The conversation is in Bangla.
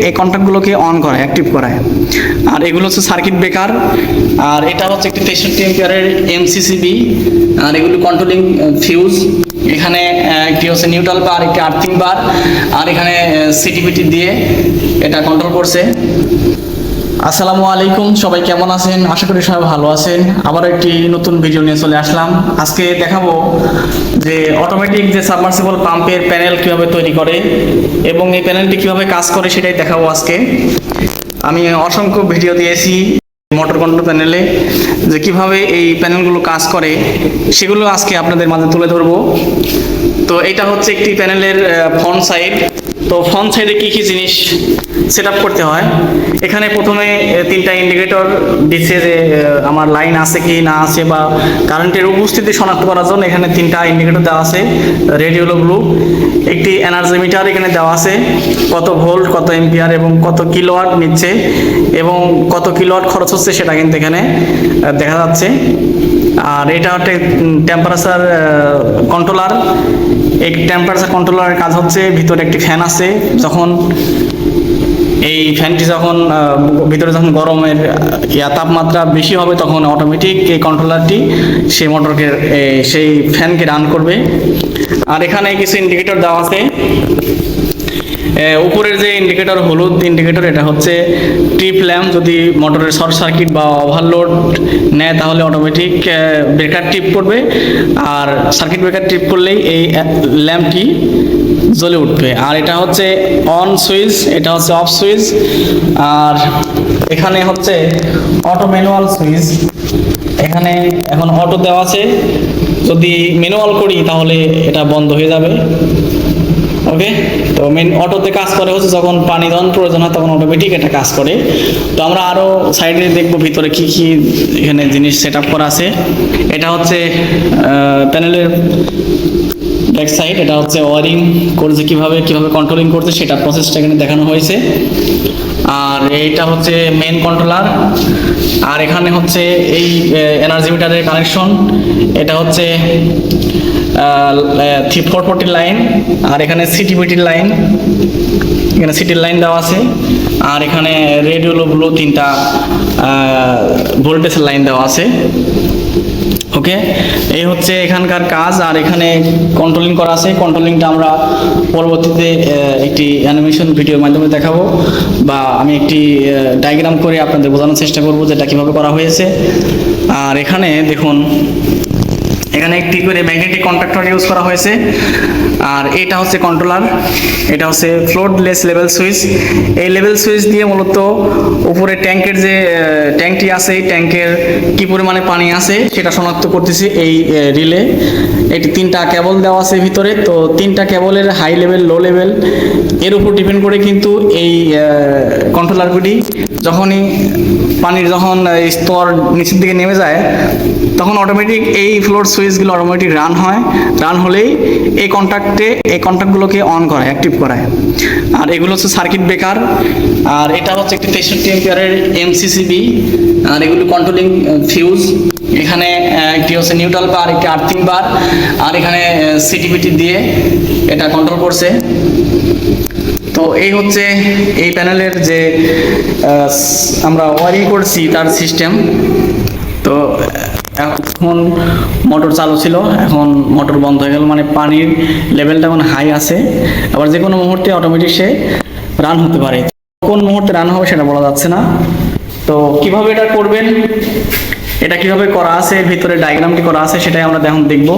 এই কন্ট্যাক্টগুলোকে অন করায়, অ্যাক্টিভ করায়। আর এগুলো হচ্ছে সার্কিট ব্রেকার, আর এটা হচ্ছে একটি 63 এম্পিয়ারের এমসিসিবি, আর এগুলো কন্ট্রোলিং ফিউজ। এখানে একটি হচ্ছে নিউট্রাল বার, একটি আর্থিং বার, আর এখানে সিটিপিটি দিয়ে এটা কন্ট্রোল করছে। আসসালামু আলাইকুম, সবাই কেমন আছেন? আশা করি সবাই ভালো আছেন। আবার একটি নতুন ভিডিও নিয়ে চলে আসলাম। আজকে দেখাবো যে অটোমেটিক যে সাবমার্সিবল পাম্পের প্যানেল কিভাবে তৈরি করে এবং এই প্যানেলটি কিভাবে কাজ করে সেটাই দেখাবো আজকে। আমি অসংখ্য ভিডিও দিয়েছি মোটর কন্ট্রোল প্যানেলে, যে কিভাবে এই প্যানেলগুলো কাজ করে সেগুলো আজকে আপনাদের মাঝে তুলে ধরবো। তো এটা হচ্ছে একটি প্যানেলের ফ্রন্ট সাইড। তো ফ্রন্ট সাইডে কী কী জিনিস সেট আপ করতে হয়, এখানে প্রথমে তিনটা ইন্ডিকেটর দিচ্ছে যে আমার লাইন আছে কি না আছে, বা কারেন্টের উপস্থিতি শনাক্ত করার জন্য এখানে তিনটা ইন্ডিকেটর দেওয়া আছে, রেড, ইয়েলো, ব্লু। একটি এনার্জি মিটার এখানে দেওয়া আছে, কত ভোল্ট, কত এম্পিয়ার এবং কত কিলোওয়াট নিচ্ছে এবং কত কিলোওয়াট খরচ হচ্ছে সেটা কিন্তু এখানে দেখা যাচ্ছে। আর এটা হচ্ছে টেম্পারেচার কন্ট্রোলার। এই টেম্পারেচার কন্ট্রোলারের কাজ হচ্ছে, ভিতরে একটি ফ্যান আছে, যখন এই ফ্যানটি যখন ভিতরে যখন গরমের তাপমাত্রা বেশি হবে তখন অটোমেটিক এই কন্ট্রোলারটি সেই মোটরকে সেই ফ্যানকে রান করবে। আর এখানে কিছু ইন্ডিকেটর দেওয়া আছে। উপরের যে ইন্ডিকেটর হলুদ ইন্ডিকেটর, এটা হচ্ছে ট্রিপ ল্যাম্প। যদি মোটরের শর্ট সার্কিট বা ওভারলোড নেয় তাহলে অটোমেটিক ব্রেকার ট্রিপ করবে, আর সার্কিট ব্রেকার ট্রিপ করলেই এই ল্যাম্পটি জ্বলে উঠবে। আর এটা হচ্ছে অন সুইচ, এটা হচ্ছে অফ সুইচ। আর এখানে হচ্ছে অটো ম্যানুয়াল সুইচ। এখানে এখন অটো দেওয়া আছে, যদি ম্যানুয়াল করি তাহলে এটা বন্ধ হয়ে যাবে। ওকে, তো মেন অটোতে কাজ করে হচ্ছে যখন পানি যখন প্রয়োজন হয় তখন অটোমেটিক এটা কাজ করে। তো আমরা আরও সাইডে দেখবো ভিতরে কি কি এখানে জিনিস সেট আপ করা আছে। এটা হচ্ছে প্যানেলের ব্যাক সাইড, এটা হচ্ছে ওয়ারিং করছে কিভাবে কন্ট্রোলিং করছে সেটা প্রসেসটা এখানে দেখানো হয়েছে। আর এইটা হচ্ছে মেইন কন্ট্রোলার। আর এখানে হচ্ছে এই এনার্জি মিটারের কানেকশন। এটা হচ্ছে 440 লাইন, আর এখানে সিটিপিটির লাইন, এখানে সিটির লাইন দেওয়া আছে। আর এখানে রেড, ইয়েলো, ব্লু তিনটা ভোল্টেজের লাইন দেওয়া আছে। ওকে, এই হচ্ছে এখানকার কাজ। আর এখানে কন্ট্রোলিং করা আছে। কন্ট্রোলিংটা আমরা পরবর্তীতে একটি অ্যানিমেশন ভিডিওর মাধ্যমে দেখাবো, বা আমি একটি ডায়াগ্রাম করে আপনাদের বোঝানোর চেষ্টা করব যেটা কিভাবে করা হয়েছে। আর এখানে দেখুন, এখানে একটি করে ম্যাগনেটিক কন্ট্যাক্টর ইউজ করা হয়েছে। আর এটা হচ্ছে কন্ট্রোলার, এটা হচ্ছে ফ্লোটলেস লেভেল সুইচ। এই লেভেল সুইচ দিয়ে মূলত উপরে ট্যাঙ্কের যে ট্যাঙ্কটি আছে, এই ট্যাঙ্কের কি পরিমাণে পানি আছে সেটা শনাক্ত করতেছি এই রিলে। এটি তিনটা কেবল দেওয়া আছে ভিতরে। তো তিনটা কেবলের হাই লেভেল, লো লেভেল এর উপর ডিপেন্ড করে কিন্তু এই কন্ট্রোলারগুলি যখনই পানির যখন স্তর নিচের দিকে নেমে যায় তখন অটোমেটিক এই ফ্লোট সুইচগুলো অটোমেটিক রান হয়। রান হলেই এই কন্ট্যাক্টগুলোকে অন করায়, অ্যাক্টিভ করায়। আর এগুলো হচ্ছে সার্কিট ব্রেকার, আর এটা হচ্ছে একটি 63 এম্পিয়ারের এমসিসিবি, আর এগুলো কন্ট্রোলিং ফিউজ। এখানে একটি হচ্ছে নিউট্রাল বার, একটি আর্থিং বার, আর এখানে সিটিপিটি দিয়ে এটা কন্ট্রোল করছে। তো এই হচ্ছে এই প্যানেলের যে আমরা ওয়ারিং করছি তার সিস্টেম। তো এখন মোটর চালু ছিল, এখন মোটর বন্ধ হয়ে গেল, মানে পানির লেভেলটা এখন হাই আছে। আবার যে কোনো মুহূর্তে অটোমেটিক সে রান হতে পারে। কোন মুহূর্তে রান হবে সেটা বলা যাচ্ছে না। তো কিভাবে এটা করবেন, এটা কিভাবে করা আছে, এর ভিতরে ডায়াগ্রামটি করা আছে সেটাই আমরা এখন দেখব।